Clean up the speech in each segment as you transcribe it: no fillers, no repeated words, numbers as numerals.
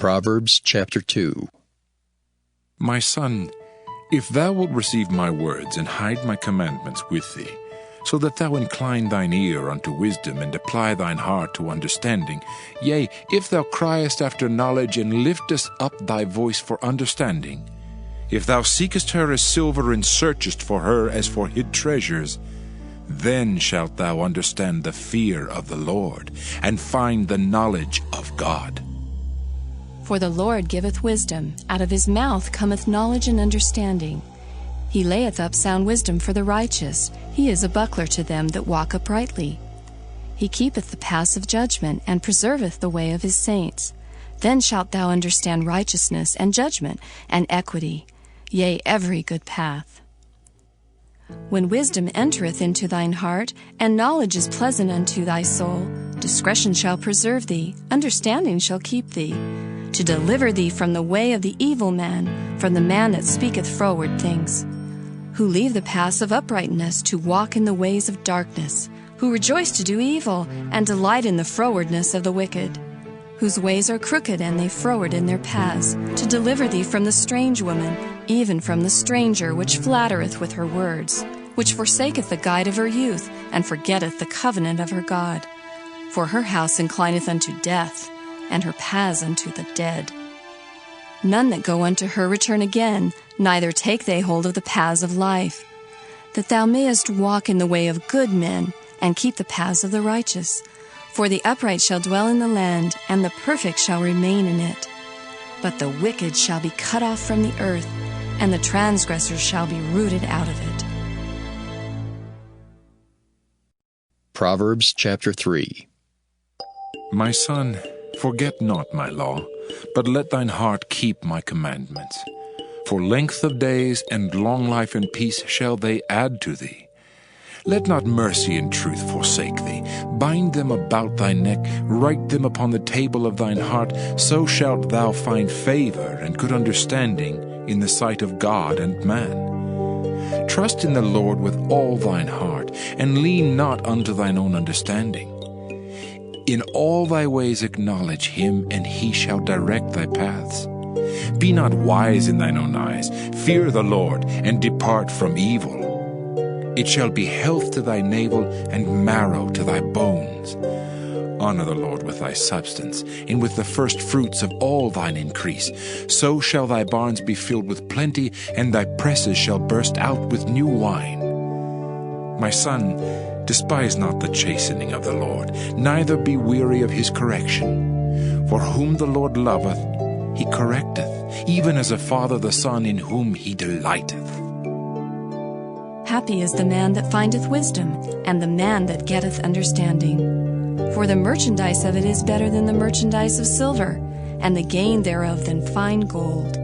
Proverbs chapter 2. My son, if thou wilt receive my words and hide my commandments with thee, so that thou incline thine ear unto wisdom and apply thine heart to understanding, yea, if thou criest after knowledge and liftest up thy voice for understanding, if thou seekest her as silver and searchest for her as for hid treasures, then shalt thou understand the fear of the Lord and find the knowledge of God. For the Lord giveth wisdom, out of his mouth cometh knowledge and understanding. He layeth up sound wisdom for the righteous, he is a buckler to them that walk uprightly. He keepeth the paths of judgment, and preserveth the way of his saints. Then shalt thou understand righteousness, and judgment, and equity, yea, every good path. When wisdom entereth into thine heart, and knowledge is pleasant unto thy soul, discretion shall preserve thee, understanding shall keep thee, to deliver thee from the way of the evil man, from the man that speaketh froward things, who leave the paths of uprightness to walk in the ways of darkness, who rejoice to do evil, and delight in the frowardness of the wicked, whose ways are crooked, and they froward in their paths, to deliver thee from the strange woman, even from the stranger which flattereth with her words, which forsaketh the guide of her youth, and forgetteth the covenant of her God. For her house inclineth unto death, and her paths unto the dead. None that go unto her return again, neither take they hold of the paths of life, that thou mayest walk in the way of good men, and keep the paths of the righteous. For the upright shall dwell in the land, and the perfect shall remain in it. But the wicked shall be cut off from the earth, and the transgressors shall be rooted out of it. Proverbs chapter 3. My son, forget not my law, but let thine heart keep my commandments. For length of days and long life and peace shall they add to thee. Let not mercy and truth forsake thee. Bind them about thy neck, write them upon the table of thine heart, so shalt thou find favor and good understanding in the sight of God and man. Trust in the Lord with all thine heart, and lean not unto thine own understanding. In all thy ways acknowledge him, and he shall direct thy paths. Be not wise in thine own eyes. Fear the Lord, and depart from evil. It shall be health to thy navel, and marrow to thy bones. Honor the Lord with thy substance, and with the first fruits of all thine increase. So shall thy barns be filled with plenty, and thy presses shall burst out with new wine. My son, despise not the chastening of the Lord, neither be weary of his correction. For whom the Lord loveth, he correcteth, even as a father the son in whom he delighteth. Happy is the man that findeth wisdom, and the man that getteth understanding. For the merchandise of it is better than the merchandise of silver, and the gain thereof than fine gold.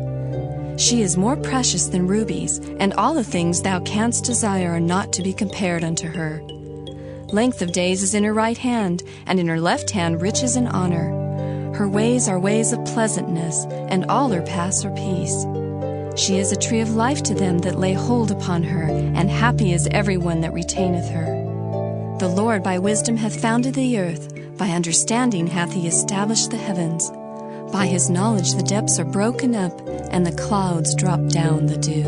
She is more precious than rubies, and all the things thou canst desire are not to be compared unto her. Length of days is in her right hand, and in her left hand riches and honor. Her ways are ways of pleasantness, and all her paths are peace. She is a tree of life to them that lay hold upon her, and happy is every one that retaineth her. The Lord by wisdom hath founded the earth, by understanding hath he established the heavens. By his knowledge the depths are broken up, and the clouds drop down the dew.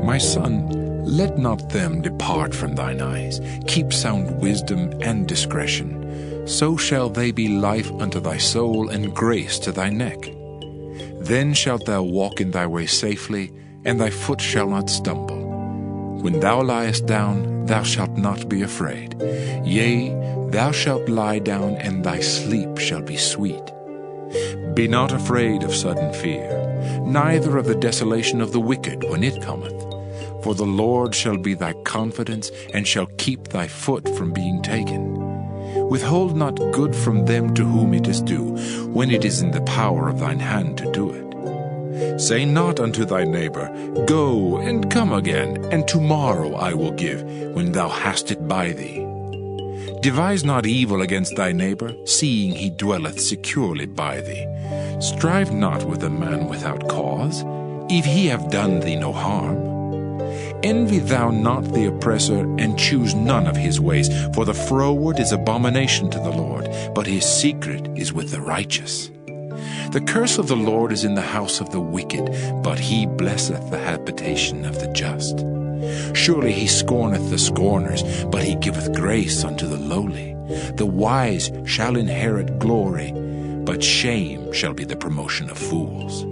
My son, let not them depart from thine eyes. Keep sound wisdom and discretion. So shall they be life unto thy soul, and grace to thy neck. Then shalt thou walk in thy way safely, and thy foot shall not stumble. When thou liest down, thou shalt not be afraid. Yea, thou shalt lie down, and thy sleep shall be sweet. Be not afraid of sudden fear, neither of the desolation of the wicked when it cometh. For the Lord shall be thy confidence, and shall keep thy foot from being taken. Withhold not good from them to whom it is due, when it is in the power of thine hand to do it. Say not unto thy neighbor, Go and come again, and tomorrow I will give, when thou hast it by thee. Devise not evil against thy neighbor, seeing he dwelleth securely by thee. Strive not with a man without cause, if he have done thee no harm. Envy thou not the oppressor, and choose none of his ways, for the froward is abomination to the Lord, but his secret is with the righteous. The curse of the Lord is in the house of the wicked, but he blesseth the habitation of the just. Surely he scorneth the scorners, but he giveth grace unto the lowly. The wise shall inherit glory, but shame shall be the promotion of fools.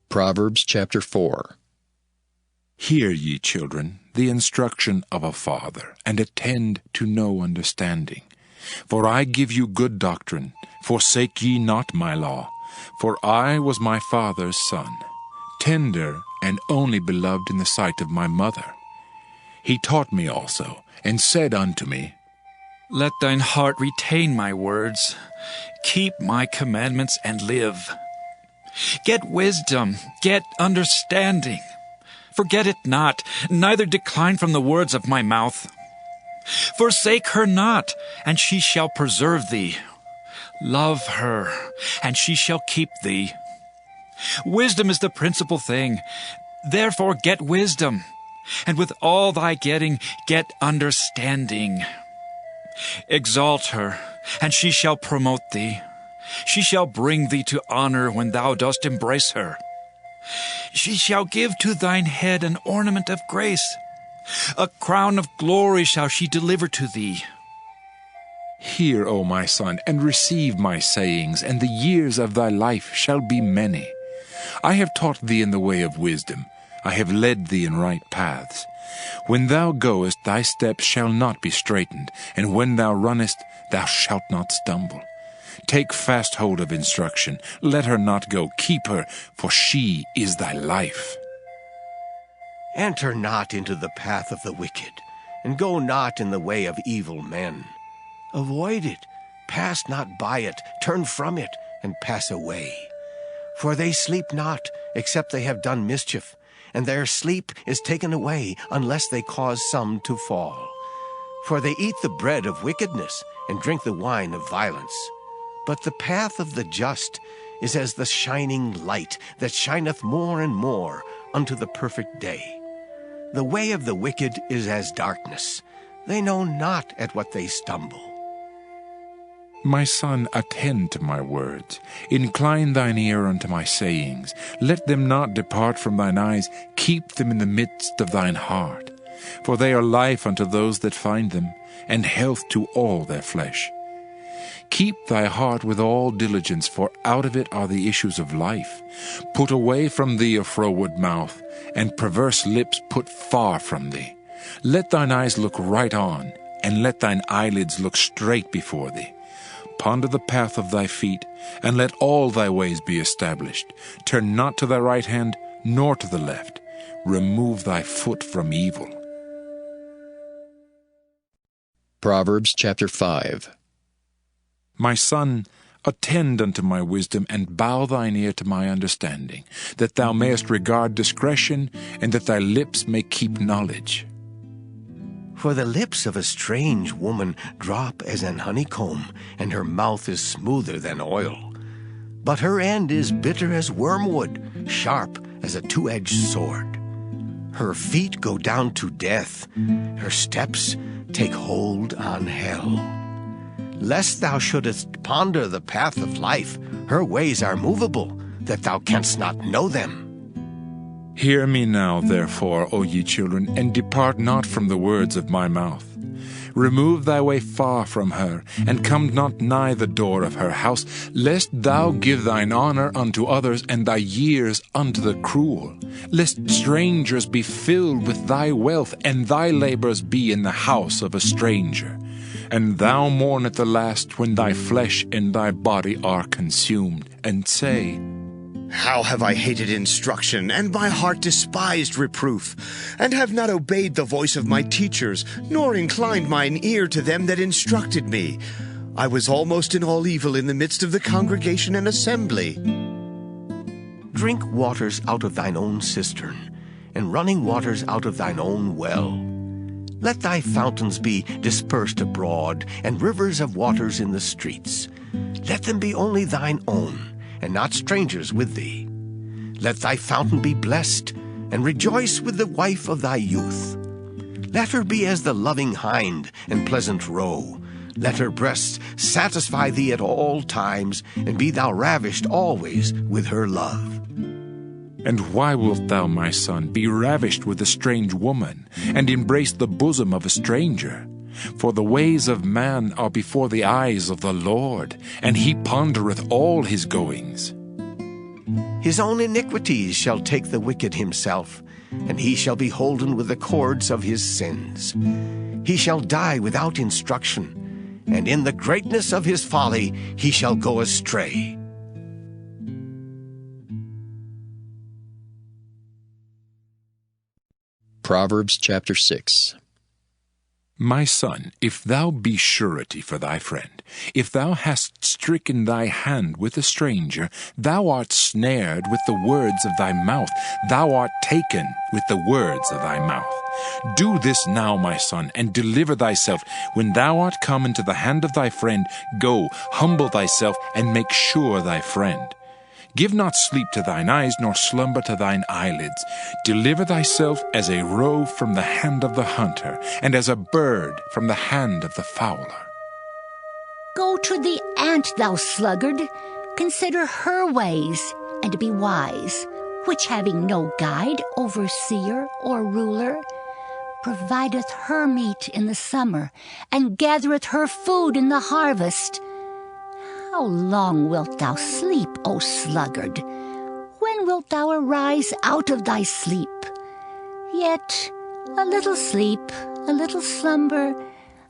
Proverbs chapter 4. Hear, ye children, the instruction of a father, and attend to no understanding. For I give you good doctrine, forsake ye not my law. For I was my father's son, tender and only beloved in the sight of my mother. He taught me also, and said unto me, Let thine heart retain my words. Keep my commandments and live. Get wisdom, get understanding. Forget it not, neither decline from the words of my mouth. Forsake her not, and she shall preserve thee. Love her, and she shall keep thee. Wisdom is the principal thing. Therefore get wisdom, and with all thy getting, get understanding. Exalt her, and she shall promote thee. She shall bring thee to honor when thou dost embrace her. She shall give to thine head an ornament of grace. A crown of glory shall she deliver to thee. Hear, O my son, and receive my sayings, and the years of thy life shall be many. I have taught thee in the way of wisdom. I have led thee in right paths. When thou goest, thy steps shall not be straitened, and when thou runnest, thou shalt not stumble. Take fast hold of instruction. Let her not go. Keep her, for she is thy life. Enter not into the path of the wicked, and go not in the way of evil men. Avoid it, pass not by it, turn from it, and pass away. For they sleep not, except they have done mischief, and their sleep is taken away, unless they cause some to fall. For they eat the bread of wickedness, and drink the wine of violence. But the path of the just is as the shining light that shineth more and more unto the perfect day. The way of the wicked is as darkness. They know not at what they stumble. My son, attend to my words. Incline thine ear unto my sayings. Let them not depart from thine eyes. Keep them in the midst of thine heart. For they are life unto those that find them, and health to all their flesh. Keep thy heart with all diligence, for out of it are the issues of life. Put away from thee a froward mouth, and perverse lips put far from thee. Let thine eyes look right on, and let thine eyelids look straight before thee. Ponder the path of thy feet, and let all thy ways be established. Turn not to thy right hand, nor to the left. Remove thy foot from evil. Proverbs chapter 5. My son, attend unto my wisdom, and bow thine ear to my understanding, that thou mayest regard discretion, and that thy lips may keep knowledge. For the lips of a strange woman drop as an honeycomb, and her mouth is smoother than oil. But her end is bitter as wormwood, sharp as a two-edged sword. Her feet go down to death, her steps take hold on hell. Lest thou shouldest ponder the path of life, her ways are movable, that thou canst not know them. Hear me now, therefore, O ye children, and depart not from the words of my mouth. Remove thy way far from her, and come not nigh the door of her house, lest thou give thine honor unto others, and thy years unto the cruel. Lest strangers be filled with thy wealth, and thy labors be in the house of a stranger. And thou mourn at the last, when thy flesh and thy body are consumed, and say, How have I hated instruction, and my heart despised reproof, and have not obeyed the voice of my teachers, nor inclined mine ear to them that instructed me. I was almost in all evil in the midst of the congregation and assembly. Drink waters out of thine own cistern, and running waters out of thine own well. Let thy fountains be dispersed abroad, and rivers of waters in the streets. Let them be only thine own, and not strangers with thee. Let thy fountain be blessed, and rejoice with the wife of thy youth. Let her be as the loving hind and pleasant roe. Let her breasts satisfy thee at all times, and be thou ravished always with her love. And why wilt thou, my son, be ravished with a strange woman, and embrace the bosom of a stranger? For the ways of man are before the eyes of the Lord, and he pondereth all his goings. His own iniquities shall take the wicked himself, and he shall be holden with the cords of his sins. He shall die without instruction, and in the greatness of his folly he shall go astray. Proverbs chapter 6. My son, if thou be surety for thy friend, if thou hast stricken thy hand with a stranger, thou art snared with the words of thy mouth, thou art taken with the words of thy mouth. Do this now, my son, and deliver thyself. When thou art come into the hand of thy friend, go, humble thyself, and make sure thy friend. Give not sleep to thine eyes, nor slumber to thine eyelids. Deliver thyself as a roe from the hand of the hunter, and as a bird from the hand of the fowler. Go to the ant, thou sluggard, consider her ways, and be wise, which having no guide, overseer, or ruler, provideth her meat in the summer, and gathereth her food in the harvest. How long wilt thou sleep, O sluggard? When wilt thou arise out of thy sleep? Yet a little sleep, a little slumber,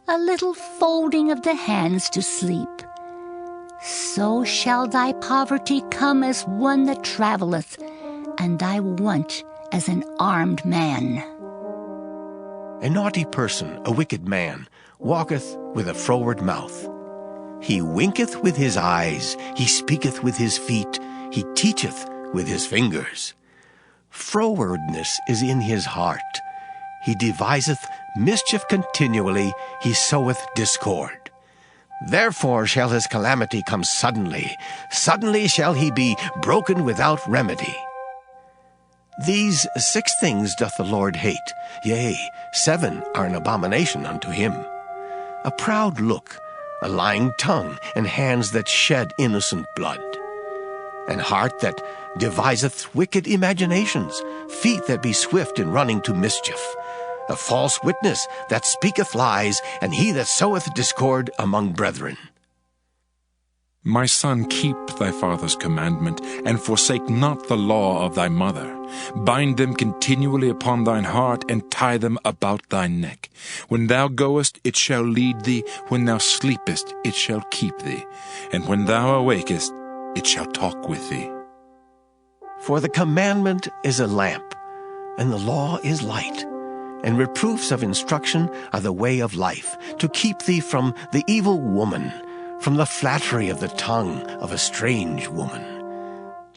a little folding of the hands to sleep. So shall thy poverty come as one that travelleth, and thy want as an armed man. A naughty person, a wicked man, walketh with a froward mouth. He winketh with his eyes, he speaketh with his feet, he teacheth with his fingers. Frowardness is in his heart. He deviseth mischief continually, he soweth discord. Therefore shall his calamity come suddenly, suddenly shall he be broken without remedy. These 6 things doth the Lord hate, yea, 7 are an abomination unto him: a proud look, a lying tongue, and hands that shed innocent blood, an heart that deviseth wicked imaginations, feet that be swift in running to mischief, a false witness that speaketh lies, and he that soweth discord among brethren. My son, keep thy father's commandment, and forsake not the law of thy mother. Bind them continually upon thine heart, and tie them about thy neck. When thou goest, it shall lead thee. When thou sleepest, it shall keep thee. And when thou awakest, it shall talk with thee. For the commandment is a lamp, and the law is light, and reproofs of instruction are the way of life, to keep thee from the evil woman, from the flattery of the tongue of a strange woman.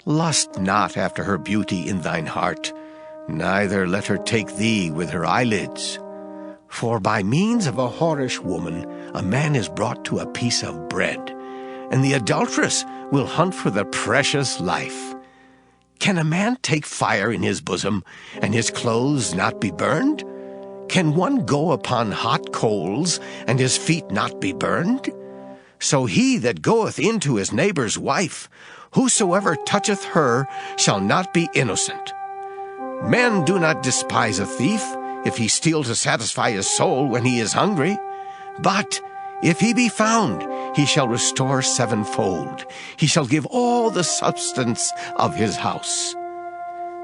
Lust not after her beauty in thine heart, neither let her take thee with her eyelids. For by means of a whorish woman a man is brought to a piece of bread, and the adulteress will hunt for the precious life. Can a man take fire in his bosom, and his clothes not be burned? Can one go upon hot coals, and his feet not be burned? So he that goeth into his neighbor's wife, whosoever toucheth her shall not be innocent. Men do not despise a thief, if he steal to satisfy his soul when he is hungry. But if he be found, he shall restore 7-fold. He shall give all the substance of his house.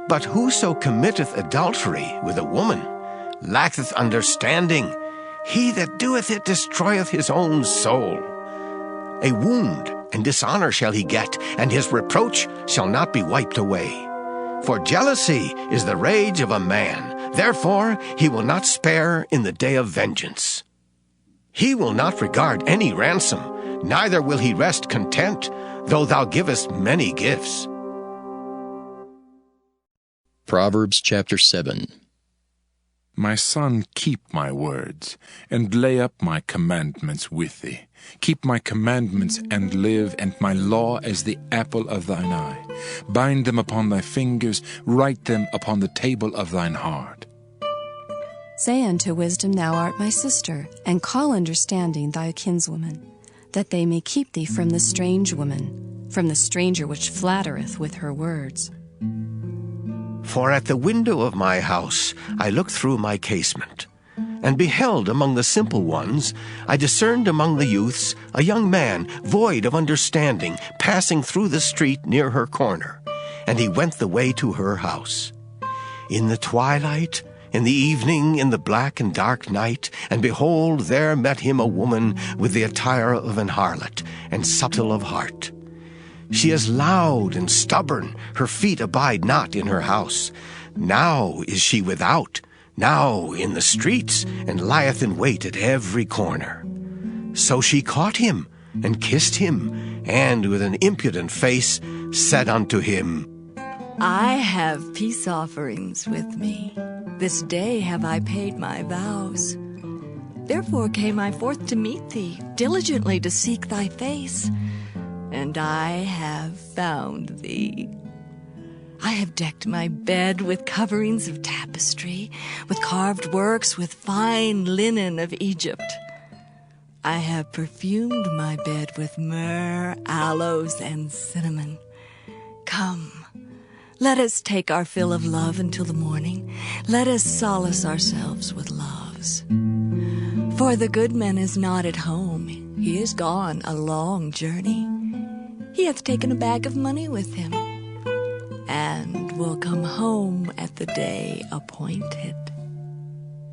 But whoso committeth adultery with a woman lacketh understanding. He that doeth it destroyeth his own soul. A wound and dishonor shall he get, and his reproach shall not be wiped away. For jealousy is the rage of a man, therefore he will not spare in the day of vengeance. He will not regard any ransom, neither will he rest content, though thou givest many gifts. Proverbs chapter 7. My son, keep my words, and lay up my commandments with thee. Keep my commandments and live, and my law as the apple of thine eye. Bind them upon thy fingers, write them upon the table of thine heart. Say unto wisdom, Thou art my sister, and call understanding thy kinswoman, that they may keep thee from the strange woman, from the stranger which flattereth with her words. For at the window of my house I looked through my casement, and beheld among the simple ones, I discerned among the youths a young man void of understanding, passing through the street near her corner, and he went the way to her house. In the twilight, in the evening, in the black and dark night, and behold, there met him a woman with the attire of an harlot, and subtle of heart. She is loud and stubborn, her feet abide not in her house. Now is she without, now in the streets, and lieth in wait at every corner. So she caught him, and kissed him, and with an impudent face said unto him, I have peace offerings with me. This day have I paid my vows. Therefore came I forth to meet thee, diligently to seek thy face, and I have found thee. I have decked my bed with coverings of tapestry, with carved works, with fine linen of Egypt. I have perfumed my bed with myrrh, aloes, and cinnamon. Come, let us take our fill of love until the morning. Let us solace ourselves with loves. For the good man is not at home. He is gone a long journey. He hath taken a bag of money with him, and will come home at the day appointed.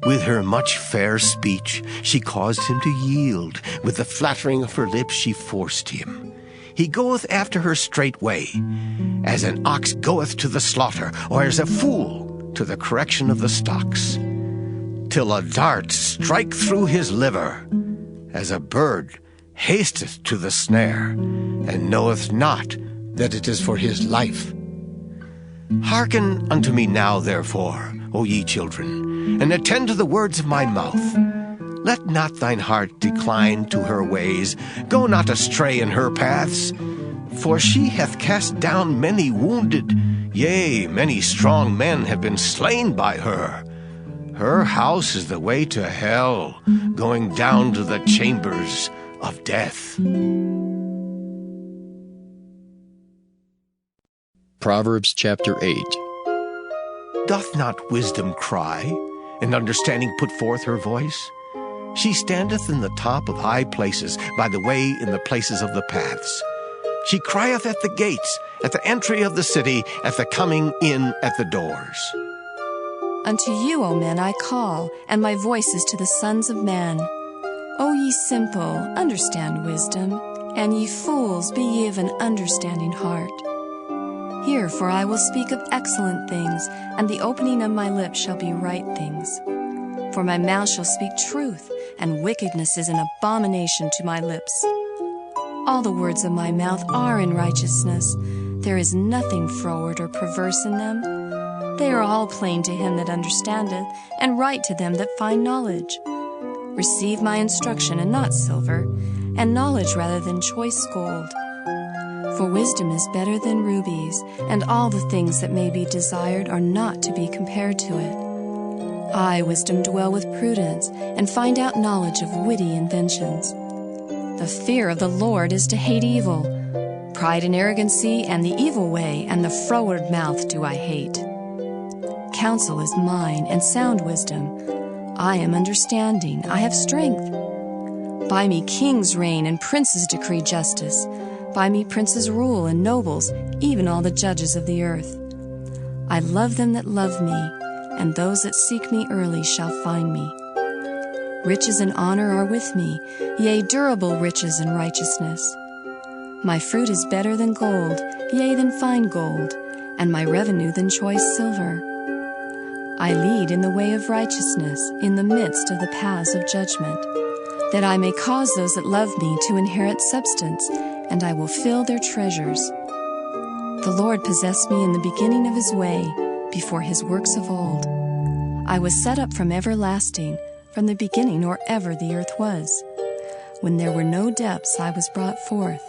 With her much fair speech she caused him to yield. With the flattering of her lips she forced him. He goeth after her straightway, as an ox goeth to the slaughter, or as a fool to the correction of the stocks, till a dart strike through his liver, as a bird hasteth to the snare, and knoweth not that it is for his life. Hearken unto me now, therefore, O ye children, and attend to the words of my mouth. Let not thine heart decline to her ways. Go not astray in her paths. For she hath cast down many wounded. Yea, many strong men have been slain by her. Her house is the way to hell, going down to the chambers of death. Proverbs chapter 8. Doth not wisdom cry, and understanding put forth her voice? She standeth in the top of high places, by the way in the places of the paths. She crieth at the gates, at the entry of the city, at the coming in at the doors. Unto you, O men, I call, and my voice is to the sons of men. O ye simple, understand wisdom, and ye fools, be ye of an understanding heart. Hear, for I will speak of excellent things, and the opening of my lips shall be right things. For my mouth shall speak truth, and wickedness is an abomination to my lips. All the words of my mouth are in righteousness. There is nothing froward or perverse in them. They are all plain to him that understandeth, and right to them that find knowledge. Receive my instruction, and not silver, and knowledge rather than choice gold. For wisdom is better than rubies, and all the things that may be desired are not to be compared to it. I, wisdom, dwell with prudence, and find out knowledge of witty inventions. The fear of the Lord is to hate evil. Pride and arrogancy, and the evil way, and the froward mouth do I hate. Counsel is mine, and sound wisdom. I am understanding, I have strength. By me kings reign, and princes decree justice. By me princes rule, and nobles, even all the judges of the earth. I love them that love me, and those that seek me early shall find me. Riches and honor are with me, yea, durable riches and righteousness. My fruit is better than gold, yea, than fine gold, and my revenue than choice silver. I lead in the way of righteousness, in the midst of the paths of judgment, that I may cause those that love me to inherit substance, and I will fill their treasures. The Lord possessed me in the beginning of his way, before his works of old. I was set up from everlasting, from the beginning or ever the earth was. When there were no depths, I was brought forth,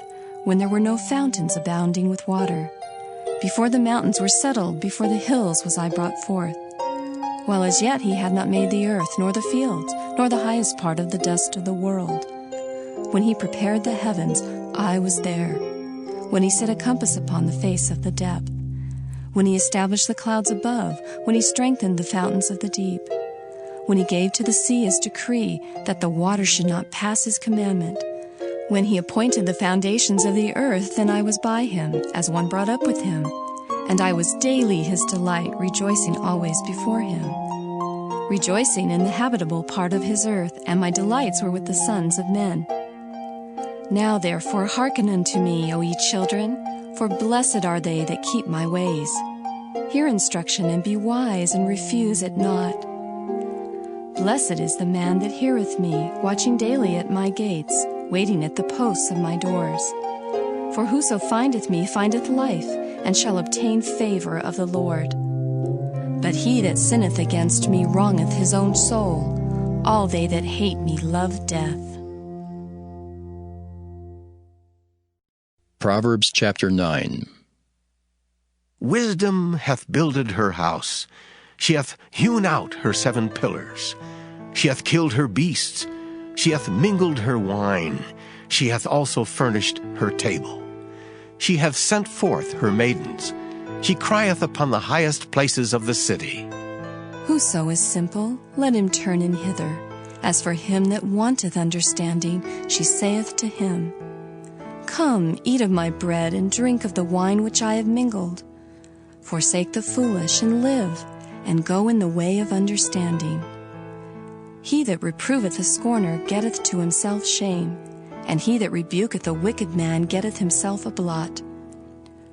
when there were no fountains abounding with water. Before the mountains were settled, before the hills was I brought forth. while as yet he had not made the earth, nor the fields, nor the highest part of the dust of the world. When he prepared the heavens, I was there. When he set a compass upon the face of the depth. When he established the clouds above, when he strengthened the fountains of the deep. When he gave to the sea his decree, that the waters should not pass his commandment. When he appointed the foundations of the earth, then I was by him, as one brought up with him. And I was daily his delight, rejoicing always before him. Rejoicing in the habitable part of his earth, and my delights were with the sons of men. Now therefore hearken unto me, O ye children, for blessed are they that keep my ways. Hear instruction, and be wise, and refuse it not. Blessed is the man that heareth me, watching daily at my gates, waiting at the posts of my doors. For whoso findeth me findeth life, and shall obtain favor of the Lord. But he that sinneth against me wrongeth his own soul. All they that hate me love death. Proverbs chapter 9. Wisdom hath builded her house. She hath hewn out her 7 pillars. She hath killed her beasts. She hath mingled her wine. She hath also furnished her table. She hath sent forth her maidens. She crieth upon the highest places of the city. Whoso is simple, let him turn in hither. As for him that wanteth understanding, she saith to him, Come, eat of my bread, and drink of the wine which I have mingled. Forsake the foolish, and live, and go in the way of understanding. He that reproveth a scorner getteth to himself shame, and he that rebuketh a wicked man getteth himself a blot.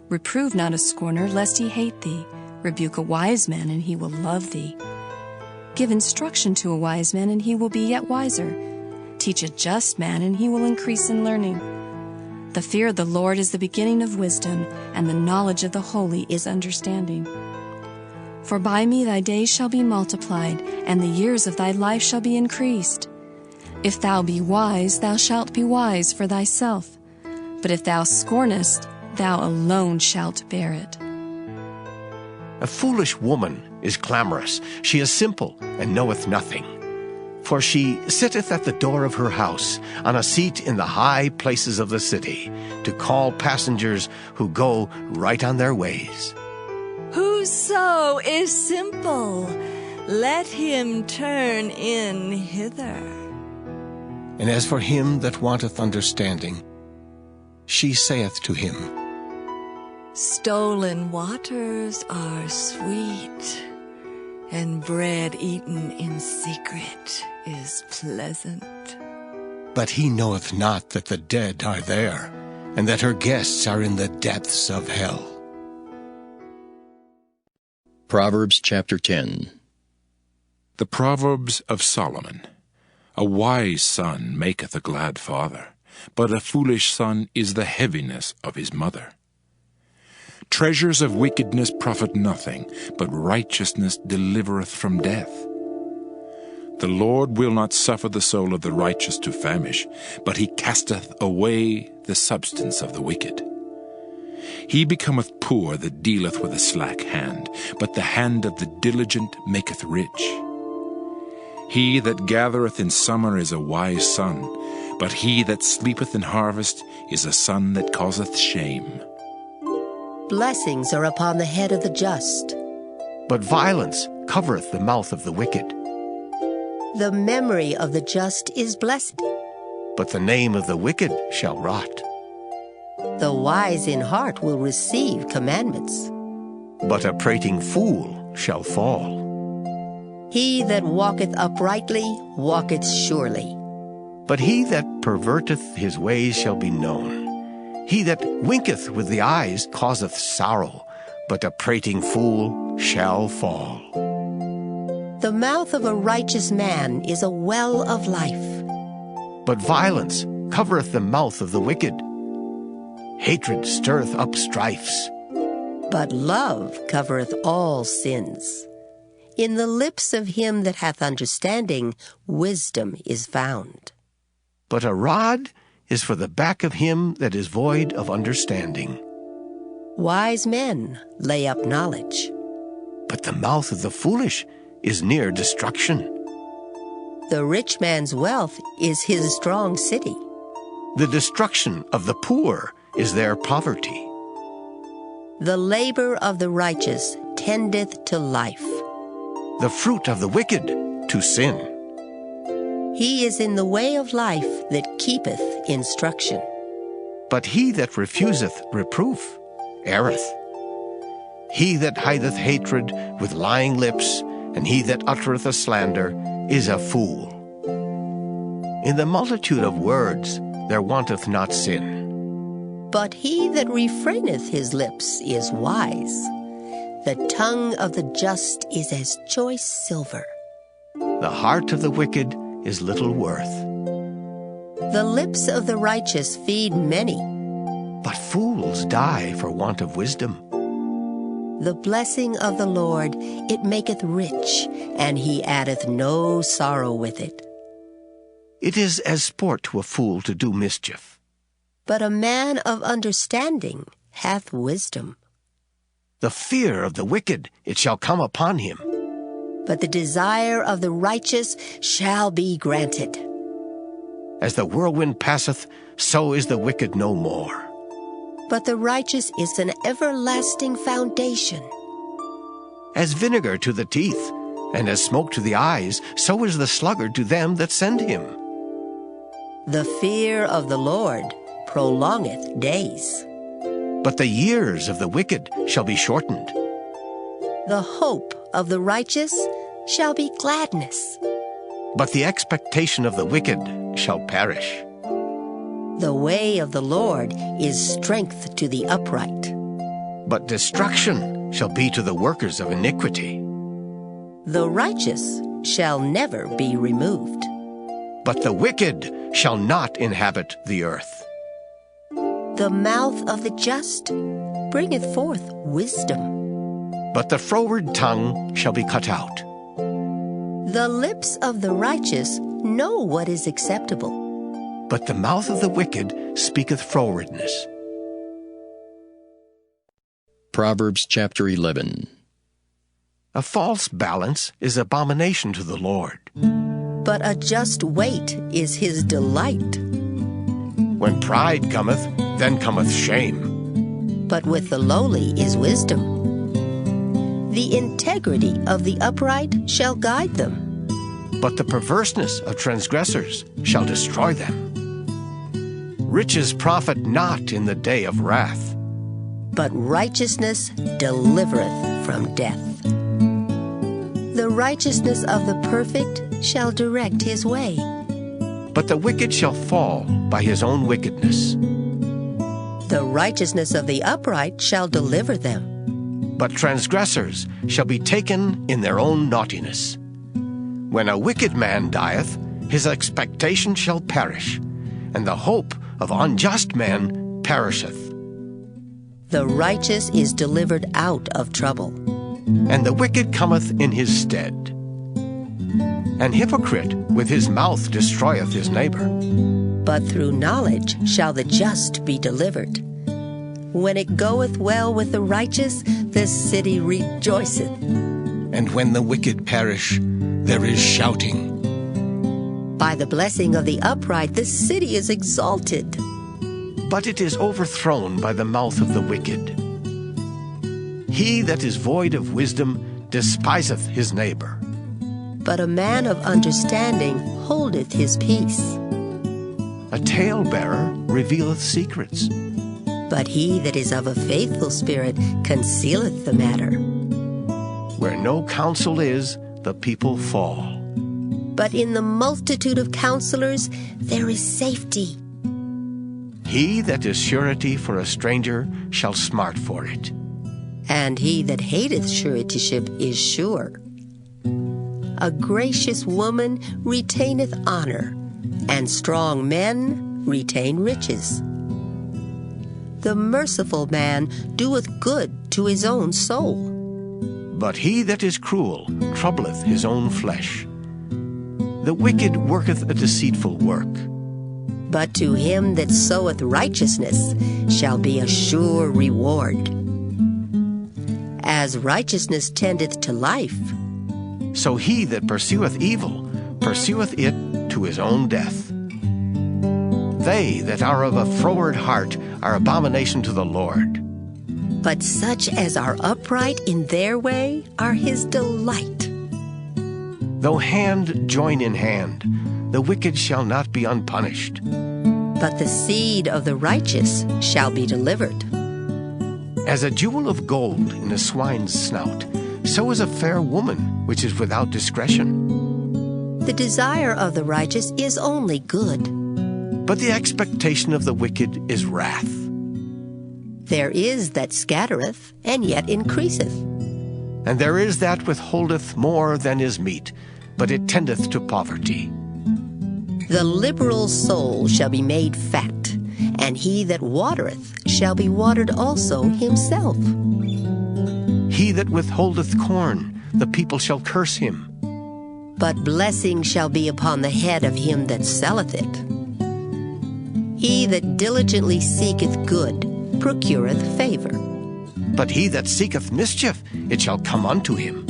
Reprove not a scorner, lest he hate thee. Rebuke a wise man, and he will love thee. Give instruction to a wise man, and he will be yet wiser. Teach a just man, and he will increase in learning. The fear of the Lord is the beginning of wisdom, and the knowledge of the holy is understanding. For by me thy days shall be multiplied, and the years of thy life shall be increased. If thou be wise, thou shalt be wise for thyself. But if thou scornest, thou alone shalt bear it. A foolish woman is clamorous. She is simple, and knoweth nothing. For she sitteth at the door of her house, on a seat in the high places of the city, to call passengers who go right on their ways. Whoso is simple, let him turn in hither. And as for him that wanteth understanding, she saith to him, Stolen waters are sweet, and bread eaten in secret is pleasant. But he knoweth not that the dead are there, and that her guests are in the depths of hell. Proverbs chapter 10. The Proverbs of Solomon. A wise son maketh a glad father, but a foolish son is the heaviness of his mother. Treasures of wickedness profit nothing, but righteousness delivereth from death. The Lord will not suffer the soul of the righteous to famish, but he casteth away the substance of the wicked. He becometh poor that dealeth with a slack hand, but the hand of the diligent maketh rich. He that gathereth in summer is a wise son, but he that sleepeth in harvest is a son that causeth shame. Blessings are upon the head of the just, But violence covereth the mouth of the wicked. the memory of the just is blessed. But the name of the wicked shall rot. The wise in heart will receive commandments. But a prating fool shall fall. He that walketh uprightly walketh surely. But he that perverteth his ways shall be known. He that winketh with the eyes causeth sorrow, but a prating fool shall fall. The mouth of a righteous man is a well of life. But violence covereth the mouth of the wicked. Hatred stirreth up strifes. But love covereth all sins. In the lips of him that hath understanding, wisdom is found. But a rod is for the back of him that is void of understanding. Wise men lay up knowledge. But the mouth of the foolish is near destruction. The rich man's wealth is his strong city. The destruction of the poor is their poverty. The labor of the righteous tendeth to life. The fruit of the wicked to sin. He is in the way of life that keepeth instruction. But he that refuseth reproof erreth. He that hideth hatred with lying lips, and he that uttereth a slander, is a fool. In the multitude of words there wanteth not sin. But he that refraineth his lips is wise. The tongue of the just is as choice silver. The heart of the wicked is little worth. The lips of the righteous feed many. But fools die for want of wisdom. The blessing of the Lord, it maketh rich, and he addeth no sorrow with it. It is as sport to a fool to do mischief. But a man of understanding hath wisdom. The fear of the wicked, it shall come upon him. But the desire of the righteous shall be granted. As the whirlwind passeth, so is the wicked no more. But the righteous is an everlasting foundation. As vinegar to the teeth, and as smoke to the eyes, so is the sluggard to them that send him. The fear of the Lord prolongeth days. But the years of the wicked shall be shortened. The hope of the righteous shall be gladness. But the expectation of the wicked shall perish. The way of the Lord is strength to the upright. But destruction shall be to the workers of iniquity. The righteous shall never be removed. But the wicked shall not inhabit the earth. The mouth of the just bringeth forth wisdom. But the froward tongue shall be cut out. The lips of the righteous know what is acceptable. But the mouth of the wicked speaketh frowardness. Proverbs chapter 11. A false balance is abomination to the Lord. But a just weight is his delight. When pride cometh, then cometh shame. But with the lowly is wisdom. The integrity of the upright shall guide them. But the perverseness of transgressors shall destroy them. Riches profit not in the day of wrath. But righteousness delivereth from death. The righteousness of the perfect shall direct his way. But the wicked shall fall by his own wickedness. The righteousness of the upright shall deliver them. But transgressors shall be taken in their own naughtiness. When a wicked man dieth, his expectation shall perish, and the hope of unjust men perisheth. The righteous is delivered out of trouble, and the wicked cometh in his stead. An hypocrite with his mouth destroyeth his neighbor. But through knowledge shall the just be delivered. When it goeth well with the righteous, the city rejoiceth. And when the wicked perish, there is shouting. By the blessing of the upright, the city is exalted. But it is overthrown by the mouth of the wicked. He that is void of wisdom despiseth his neighbor. But a man of understanding holdeth his peace. A talebearer revealeth secrets. But he that is of a faithful spirit concealeth the matter. Where no counsel is, the people fall. But in the multitude of counselors there is safety. He that is surety for a stranger shall smart for it. And he that hateth suretyship is sure. A gracious woman retaineth honor, and strong men retain riches. The merciful man doeth good to his own soul. But he that is cruel troubleth his own flesh. The wicked worketh a deceitful work. But to him that soweth righteousness shall be a sure reward. As righteousness tendeth to life, So he that pursueth evil pursueth it to his own death. They that are of a froward heart are abomination to the Lord. But such as are upright in their way are his delight. Though hand join in hand, the wicked shall not be unpunished. But the seed of the righteous shall be delivered. As a jewel of gold in a swine's snout, so is a fair woman which is without discretion. The desire of the righteous is only good. But the expectation of the wicked is wrath. There is that scattereth, and yet increaseth. And there is that withholdeth more than is meet, but it tendeth to poverty. The liberal soul shall be made fat, and he that watereth shall be watered also himself. He that withholdeth corn, the people shall curse him. But blessing shall be upon the head of him that selleth it. He that diligently seeketh good procureth favor. But he that seeketh mischief, it shall come unto him.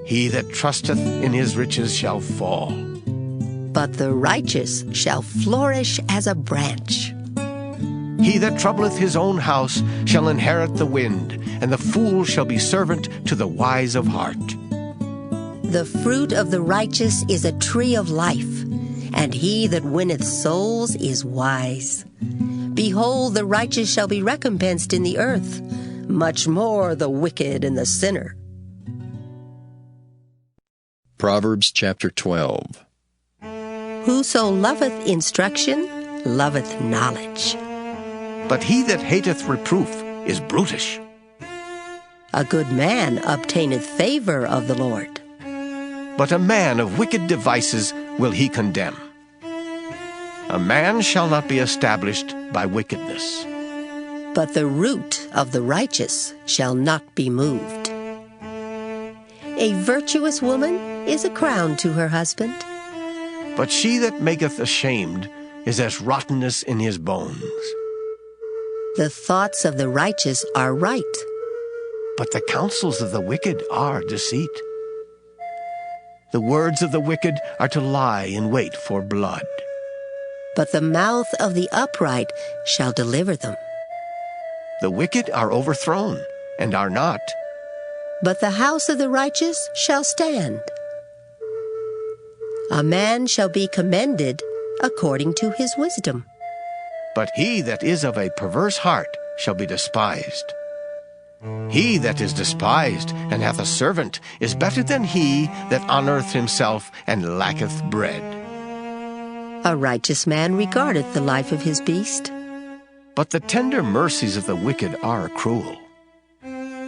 He that trusteth in his riches shall fall. But the righteous shall flourish as a branch. He that troubleth his own house shall inherit the wind, and the fool shall be servant to the wise of heart. The fruit of the righteous is a tree of life, and he that winneth souls is wise. Behold, the righteous shall be recompensed in the earth, much more the wicked and the sinner. Proverbs chapter 12. Whoso loveth instruction loveth knowledge. But he that hateth reproof is brutish. A good man obtaineth favor of the Lord. But a man of wicked devices will he condemn. A man shall not be established by wickedness. But the root of the righteous shall not be moved. A virtuous woman is a crown to her husband. But she that maketh ashamed is as rottenness in his bones. The thoughts of the righteous are right. But the counsels of the wicked are deceit. The words of the wicked are to lie in wait for blood. But the mouth of the upright shall deliver them. The wicked are overthrown, and are not. But the house of the righteous shall stand. A man shall be commended according to his wisdom. But he that is of a perverse heart shall be despised. He that is despised and hath a servant is better than he that honoureth himself and lacketh bread. A righteous man regardeth the life of his beast. But the tender mercies of the wicked are cruel.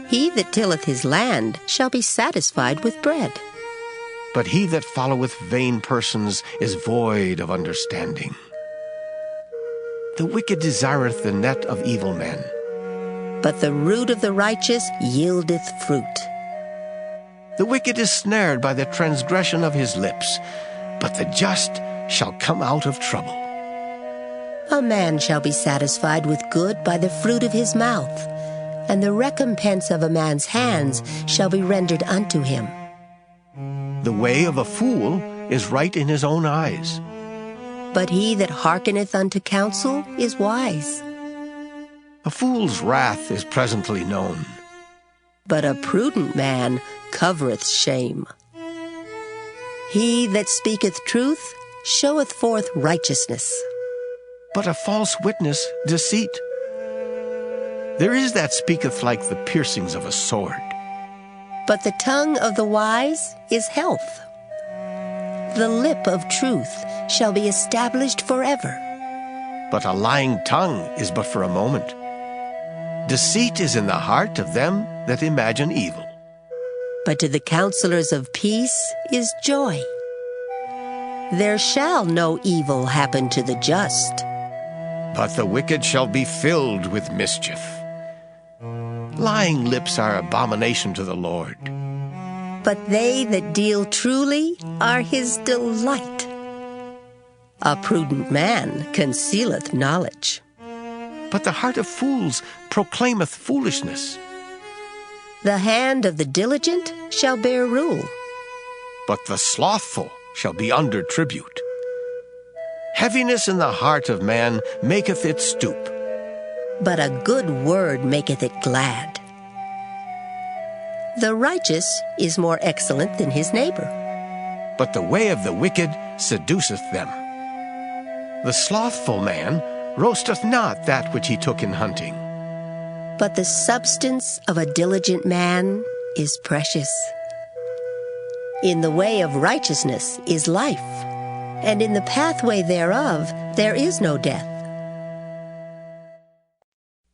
He that tilleth his land shall be satisfied with bread. But he that followeth vain persons is void of understanding. The wicked desireth the net of evil men. But the root of the righteous yieldeth fruit. The wicked is snared by the transgression of his lips, but the just shall come out of trouble. A man shall be satisfied with good by the fruit of his mouth, and the recompense of a man's hands shall be rendered unto him. The way of a fool is right in his own eyes. But he that hearkeneth unto counsel is wise. A fool's wrath is presently known. But a prudent man covereth shame. He that speaketh truth showeth forth righteousness. But a false witness deceit. There is that speaketh like the piercings of a sword. But the tongue of the wise is health. The lip of truth shall be established forever. But a lying tongue is but for a moment. Deceit is in the heart of them that imagine evil. But to the counselors of peace is joy. There shall no evil happen to the just. But the wicked shall be filled with mischief. Lying lips are abomination to the Lord. But they that deal truly are his delight. A prudent man concealeth knowledge. But the heart of fools proclaimeth foolishness. The hand of the diligent shall bear rule, but the slothful shall be under tribute. Heaviness in the heart of man maketh it stoop, but a good word maketh it glad. The righteous is more excellent than his neighbor, but the way of the wicked seduceth them. The slothful man roasteth not that which he took in hunting, but the substance of a diligent man is precious. In the way of righteousness is life, and in the pathway thereof there is no death.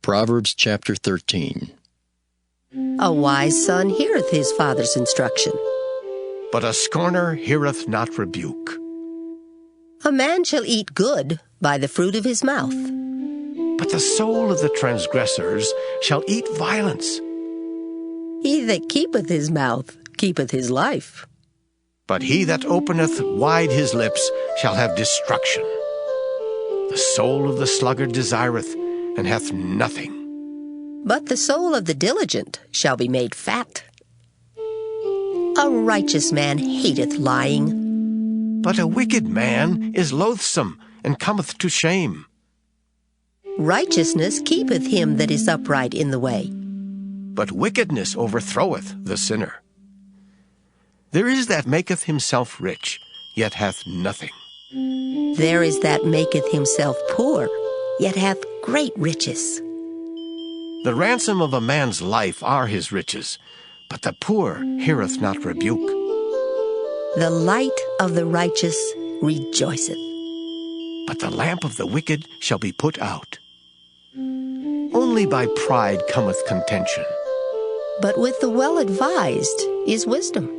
Proverbs chapter 13. A wise son heareth his father's instruction, but a scorner heareth not rebuke. A man shall eat good by the fruit of his mouth, but the soul of the transgressors shall eat violence. He that keepeth his mouth keepeth his life, but he that openeth wide his lips shall have destruction. The soul of the sluggard desireth, and hath nothing, but the soul of the diligent shall be made fat. A righteous man hateth lying, but a wicked man is loathsome, and cometh to shame. Righteousness keepeth him that is upright in the way, but wickedness overthroweth the sinner. There is that maketh himself rich, yet hath nothing. There is that maketh himself poor, yet hath great riches. The ransom of a man's life are his riches, but the poor heareth not rebuke. The light of the righteous rejoiceth, but the lamp of the wicked shall be put out. Only by pride cometh contention, but with the well-advised is wisdom.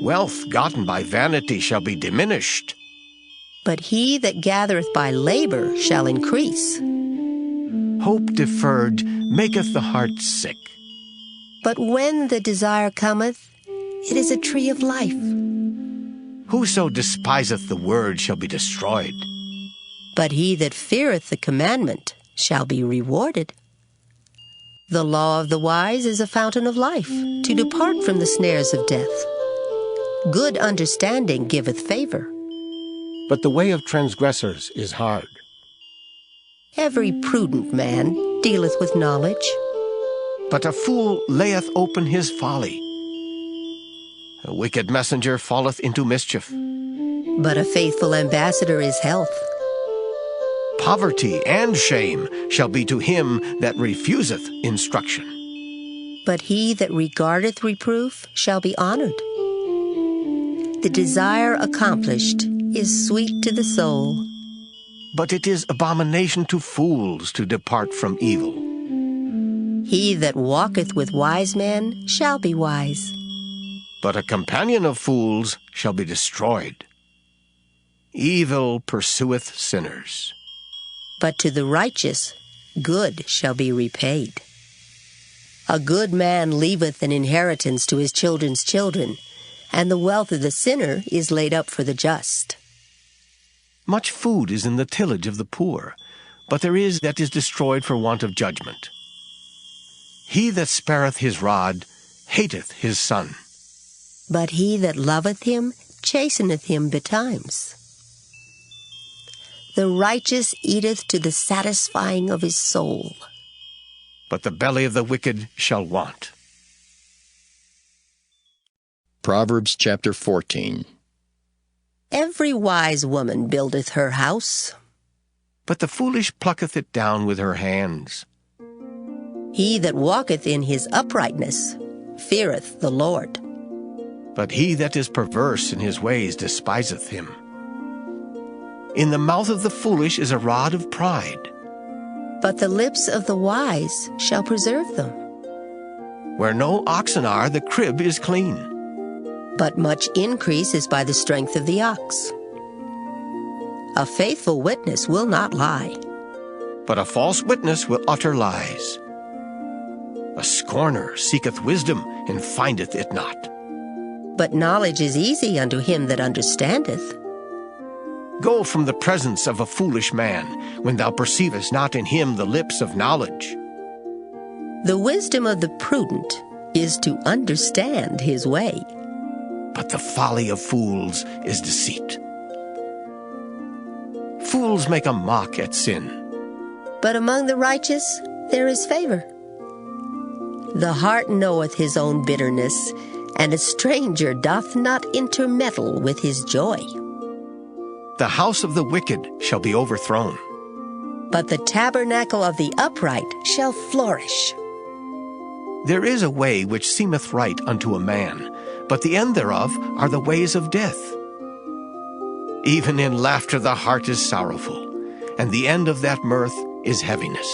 Wealth gotten by vanity shall be diminished, but he that gathereth by labor shall increase. Hope deferred maketh the heart sick, but when the desire cometh, it is a tree of life. Whoso despiseth the word shall be destroyed, but he that feareth the commandment shall be rewarded. The law of the wise is a fountain of life, to depart from the snares of death. Good understanding giveth favor, but the way of transgressors is hard. Every prudent man dealeth with knowledge, but a fool layeth open his folly. A wicked messenger falleth into mischief, but a faithful ambassador is health. Poverty and shame shall be to him that refuseth instruction, but he that regardeth reproof shall be honored. The desire accomplished is sweet to the soul, but it is abomination to fools to depart from evil. He that walketh with wise men shall be wise, but a companion of fools shall be destroyed. Evil pursueth sinners, but to the righteous good shall be repaid. A good man leaveth an inheritance to his children's children, and the wealth of the sinner is laid up for the just. Much food is in the tillage of the poor, but there is that is destroyed for want of judgment. He that spareth his rod hateth his son, but he that loveth him chasteneth him betimes. The righteous eateth to the satisfying of his soul, but the belly of the wicked shall want. Proverbs chapter 14. Every wise woman buildeth her house, but the foolish plucketh it down with her hands. He that walketh in his uprightness feareth the Lord, but he that is perverse in his ways despiseth him. In the mouth of the foolish is a rod of pride, but the lips of the wise shall preserve them. Where no oxen are, the crib is clean, but much increase is by the strength of the ox. A faithful witness will not lie, but a false witness will utter lies. A scorner seeketh wisdom, and findeth it not, but knowledge is easy unto him that understandeth. Go from the presence of a foolish man, when thou perceivest not in him the lips of knowledge. The wisdom of the prudent is to understand his way, but the folly of fools is deceit. Fools make a mock at sin, But among the righteous there is favor. The heart knoweth his own bitterness, and a stranger doth not intermeddle with his joy. the house of the wicked shall be overthrown. But the tabernacle of the upright shall flourish. There is a way which seemeth right unto a man, but the end thereof are the ways of death. Even in laughter the heart is sorrowful, and the end of that mirth is heaviness.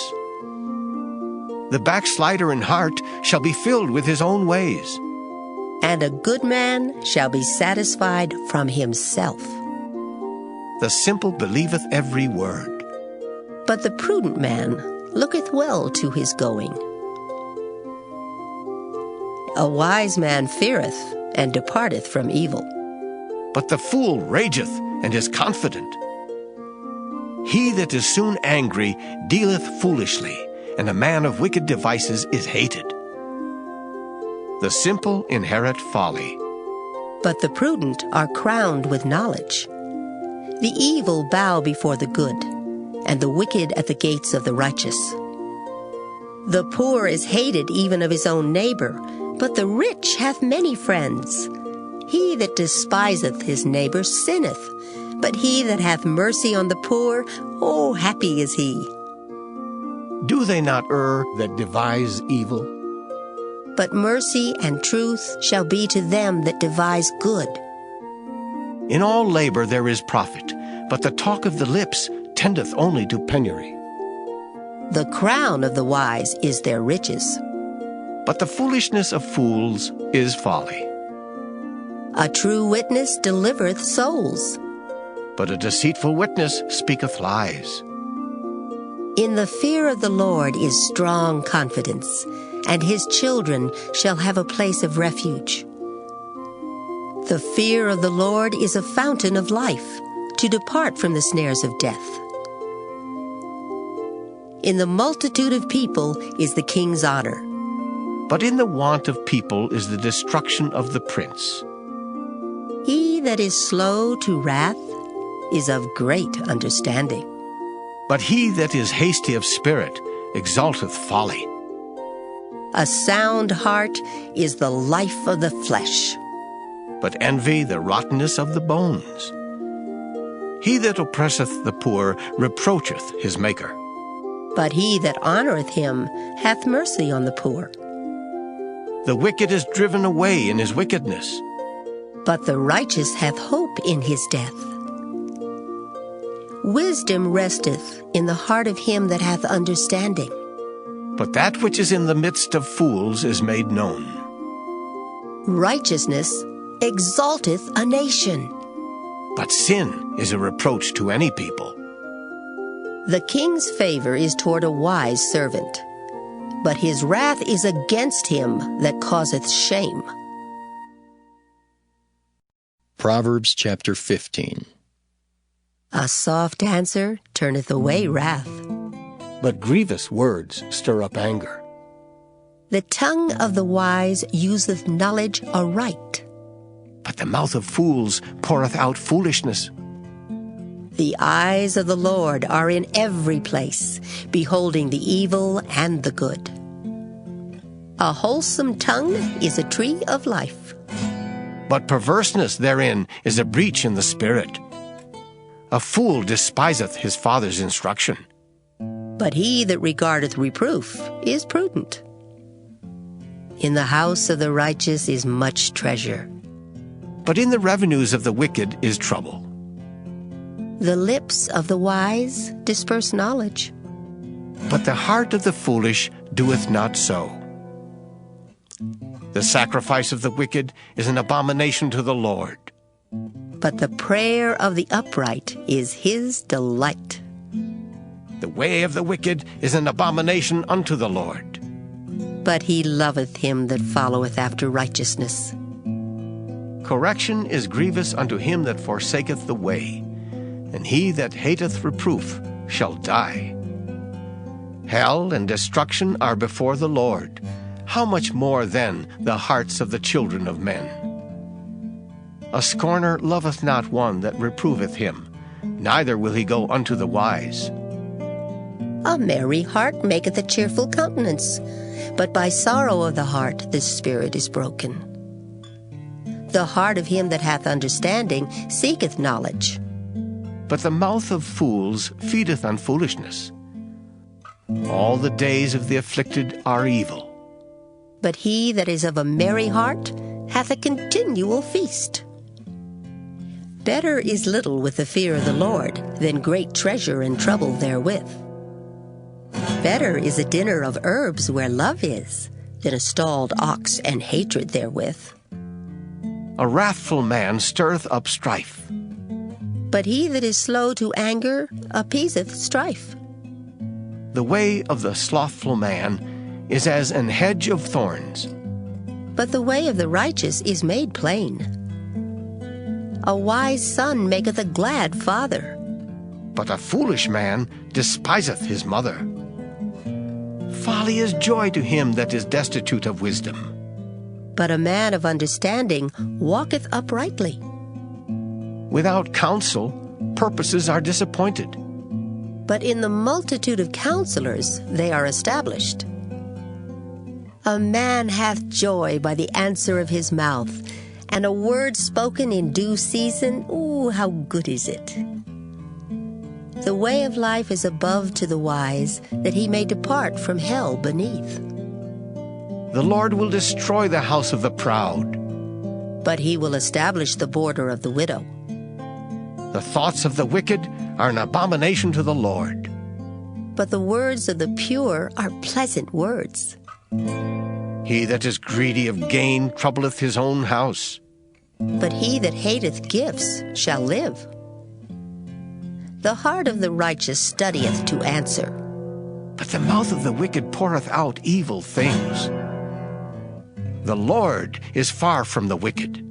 The backslider in heart shall be filled with his own ways. And a good man shall be satisfied from himself. The simple believeth every word. But the prudent man looketh well to his going. A wise man feareth and departeth from evil. But the fool rageth and is confident. He that is soon angry dealeth foolishly, and a man of wicked devices is hated. The simple inherit folly, But the prudent are crowned with knowledge. The evil bow before the good, and the wicked at the gates of the righteous. The poor is hated even of his own neighbor, but the rich hath many friends. He that despiseth his neighbor sinneth, but he that hath mercy on the poor, oh, happy is he. Do they not err that devise evil? But mercy and truth shall be to them that devise good. In all labor there is profit, but the talk of the lips tendeth only to penury. The crown of the wise is their riches. But the foolishness of fools is folly. A true witness delivereth souls. But a deceitful witness speaketh lies. In the fear of the Lord is strong confidence, and his children shall have a place of refuge. The fear of the Lord is a fountain of life, to depart from the snares of death. In the multitude of people is the king's honor, But in the want of people is the destruction of the prince. he that is slow to wrath is of great understanding. But he that is hasty of spirit exalteth folly. A sound heart is the life of the flesh, But envy the rottenness of the bones. He that oppresseth the poor reproacheth his maker. but he that honoreth him hath mercy on the poor. The wicked is driven away in his wickedness, But the righteous hath hope in his death. Wisdom resteth in the heart of him that hath understanding. but that which is in the midst of fools is made known. Righteousness exalteth a nation. But sin is a reproach to any people. The king's favor is toward a wise servant, but his wrath is against him that causeth shame. Proverbs chapter 15. A soft answer turneth away wrath. But grievous words stir up anger. The tongue of the wise useth knowledge aright. But the mouth of fools poureth out foolishness. The eyes of the Lord are in every place, beholding the evil and the good. A wholesome tongue is a tree of life. But perverseness therein is a breach in the spirit. A fool despiseth his father's instruction. But he that regardeth reproof is prudent. In the house of the righteous is much treasure. But in the revenues of the wicked is trouble. The lips of the wise disperse knowledge. But the heart of the foolish doeth not so. The sacrifice of the wicked is an abomination to the Lord. But the prayer of the upright is his delight. The way of the wicked is an abomination unto the Lord. But he loveth him that followeth after righteousness. Correction is grievous unto him that forsaketh the way, and he that hateth reproof shall die. Hell and destruction are before the Lord. How much more then the hearts of the children of men? A scorner loveth not one that reproveth him, neither will he go unto the wise. A merry heart maketh a cheerful countenance, but by sorrow of the heart the spirit is broken. The heart of him that hath understanding seeketh knowledge, But the mouth of fools feedeth on foolishness. All the days of the afflicted are evil. but he that is of a merry heart hath a continual feast. Better is little with the fear of the Lord than great treasure and trouble therewith. Better is a dinner of herbs where love is than a stalled ox and hatred therewith. A wrathful man stirreth up strife, But he that is slow to anger appeaseth strife. the way of the slothful man is as an hedge of thorns. But the way of the righteous is made plain. A wise son maketh a glad father, But a foolish man despiseth his mother. Folly is joy to him that is destitute of wisdom. but a man of understanding walketh uprightly. Without counsel, purposes are disappointed. But in the multitude of counselors they are established. A man hath joy by the answer of his mouth, and a word spoken in due season, ooh, how good is it! The way of life is above to the wise, that he may depart from hell beneath. The Lord will destroy the house of the proud. But he will establish the border of the widow. The thoughts of the wicked are an abomination to the Lord. But the words of the pure are pleasant words. He that is greedy of gain troubleth his own house. But he that hateth gifts shall live. The heart of the righteous studieth to answer, But the mouth of the wicked poureth out evil things. The Lord is far from the wicked.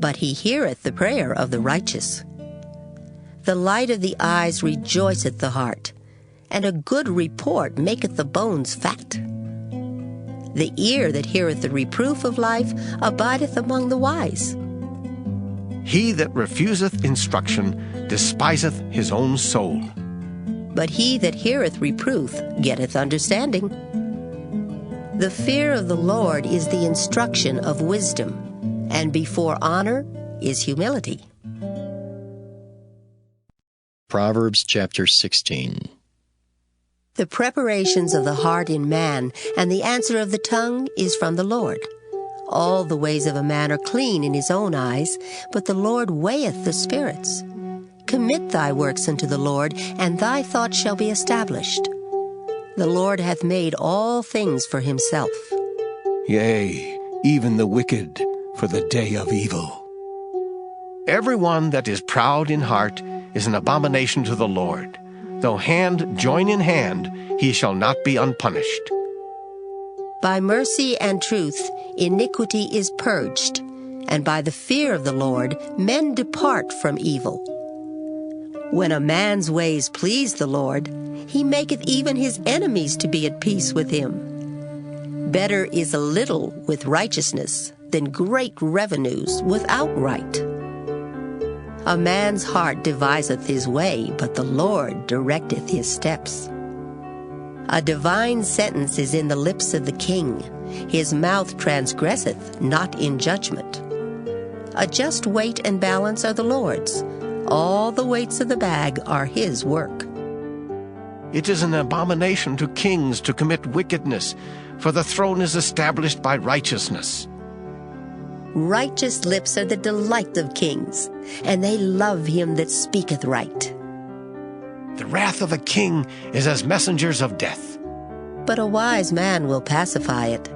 but he heareth the prayer of the righteous. The light of the eyes rejoiceth the heart, and a good report maketh the bones fat. The ear that heareth the reproof of life abideth among the wise. He that refuseth instruction despiseth his own soul. But he that heareth reproof getteth understanding. The fear of the Lord is the instruction of wisdom, and before honor is humility. Proverbs chapter 16. The preparations of the heart in man, and the answer of the tongue is from the Lord. All the ways of a man are clean in his own eyes, but the Lord weigheth the spirits. Commit thy works unto the Lord, and thy thoughts shall be established. The Lord hath made all things for himself. Yea, even the wicked for the day of evil. Everyone that is proud in heart is an abomination to the Lord. Though hand join in hand, he shall not be unpunished. By mercy and truth iniquity is purged, and by the fear of the Lord men depart from evil. When a man's ways please the Lord, he maketh even his enemies to be at peace with him. Better is a little with righteousness than great revenues without right. A man's heart deviseth his way, but the Lord directeth his steps. A divine sentence is in the lips of the king. His mouth transgresseth not in judgment. A just weight and balance are the Lord's. All the weights of the bag are his work. It is an abomination to kings to commit wickedness, for the throne is established by righteousness. Righteous lips are the delight of kings, and they love him that speaketh right. The wrath of a king is as messengers of death. But a wise man will pacify it.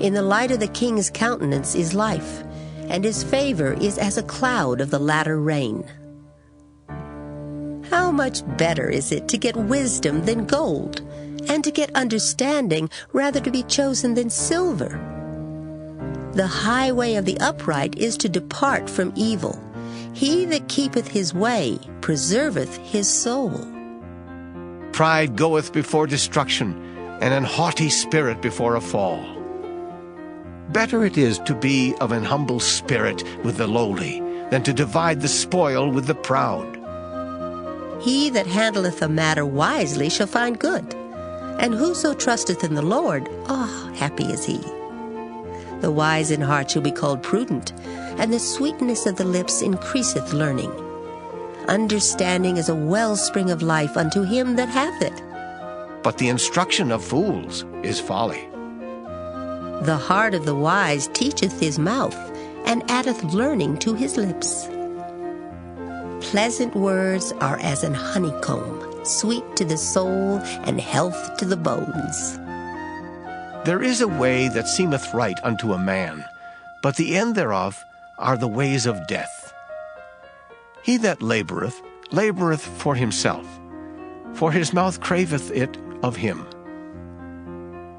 In the light of the king's countenance is life, and his favor is as a cloud of the latter rain. How much better is it to get wisdom than gold, and to get understanding rather to be chosen than silver? The highway of the upright is to depart from evil. He that keepeth his way preserveth his soul. Pride goeth before destruction, and an haughty spirit before a fall. Better it is to be of an humble spirit with the lowly than to divide the spoil with the proud. He that handleth a matter wisely shall find good, and whoso trusteth in the Lord, happy is he. The wise in heart shall be called prudent, and the sweetness of the lips increaseth learning. Understanding is a wellspring of life unto him that hath it. But the instruction of fools is folly. The heart of the wise teacheth his mouth, and addeth learning to his lips. Pleasant words are as an honeycomb, sweet to the soul, and health to the bones. There is a way that seemeth right unto a man, but the end thereof are the ways of death. He that laboureth, laboureth for himself, for his mouth craveth it of him.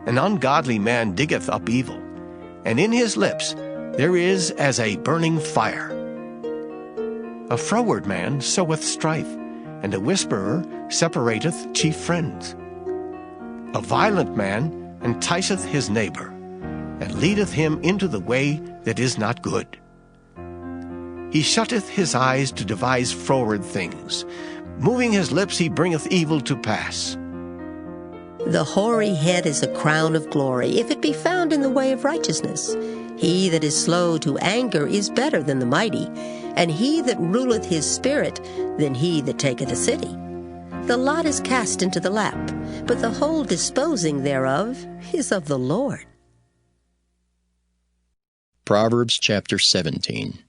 An ungodly man diggeth up evil, and in his lips there is as a burning fire. A froward man soweth strife, and a whisperer separateth chief friends. A violent man enticeth his neighbor, and leadeth him into the way that is not good. He shutteth his eyes to devise froward things. Moving his lips he bringeth evil to pass. The hoary head is a crown of glory, if it be found in the way of righteousness. He that is slow to anger is better than the mighty, and he that ruleth his spirit than he that taketh a city. The lot is cast into the lap, but the whole disposing thereof is of the Lord. Proverbs chapter 17.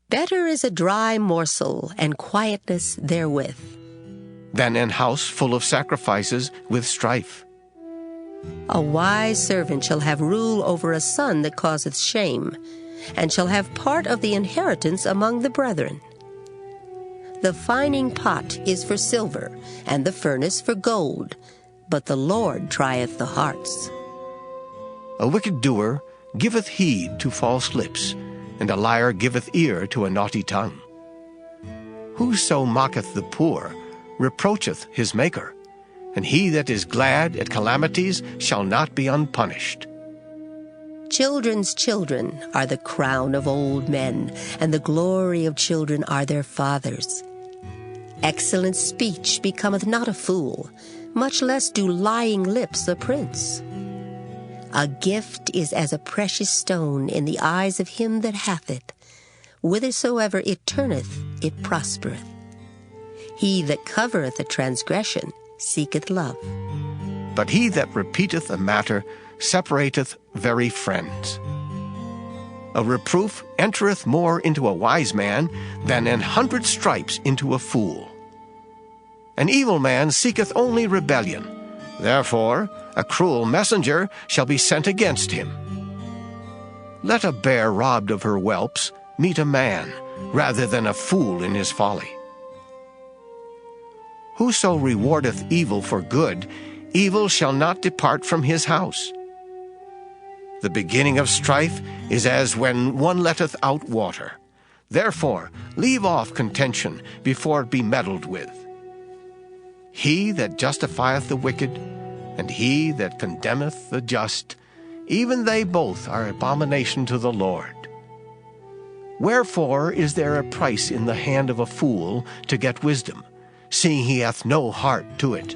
Better is a dry morsel, and quietness therewith, than an house full of sacrifices with strife. A wise servant shall have rule over a son that causeth shame, and shall have part of the inheritance among the brethren. The fining pot is for silver, and the furnace for gold, but the Lord trieth the hearts. A wicked doer giveth heed to false lips, and a liar giveth ear to a naughty tongue. Whoso mocketh the poor reproacheth his Maker, and he that is glad at calamities shall not be unpunished. Children's children are the crown of old men, and the glory of children are their fathers. Excellent speech becometh not a fool, much less do lying lips a prince. A gift is as a precious stone in the eyes of him that hath it. Whithersoever it turneth, it prospereth. He that covereth a transgression seeketh love. But he that repeateth a matter separateth very friends. A reproof entereth more into a wise man than 100 stripes into a fool. An evil man seeketh only rebellion. Therefore a cruel messenger shall be sent against him. Let a bear robbed of her whelps meet a man, rather than a fool in his folly. Whoso rewardeth evil for good, evil shall not depart from his house. The beginning of strife is as when one letteth out water. Therefore leave off contention before it be meddled with. He that justifieth the wicked, and he that condemneth the just, even they both are abomination to the Lord. Wherefore is there a price in the hand of a fool to get wisdom, seeing he hath no heart to it?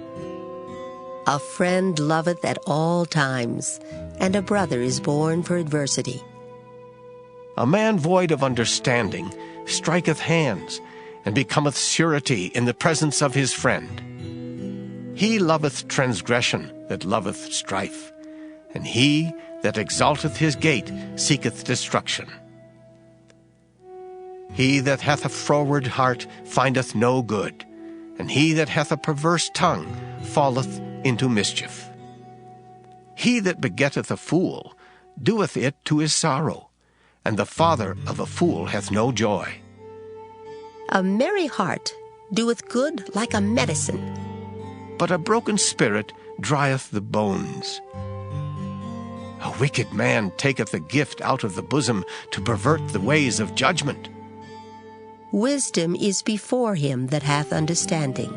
A friend loveth at all times, and a brother is born for adversity. A man void of understanding striketh hands, and becometh surety in the presence of his friend. He loveth transgression that loveth strife, and he that exalteth his gate seeketh destruction. He that hath a froward heart findeth no good, and he that hath a perverse tongue falleth into mischief. He that begetteth a fool doeth it to his sorrow, and the father of a fool hath no joy. A merry heart doeth good like a medicine, but a broken spirit drieth the bones. A wicked man taketh a gift out of the bosom to pervert the ways of judgment. Wisdom is before him that hath understanding,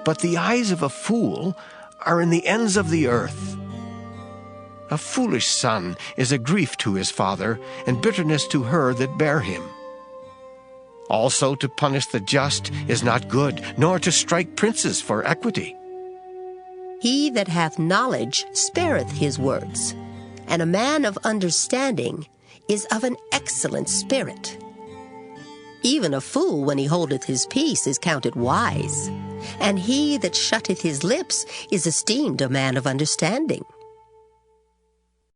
but the eyes of a fool are in the ends of the earth. A foolish son is a grief to his father, and bitterness to her that bare him. Also to punish the just is not good, nor to strike princes for equity. He that hath knowledge spareth his words, and a man of understanding is of an excellent spirit. Even a fool, when he holdeth his peace, is counted wise, and he that shutteth his lips is esteemed a man of understanding.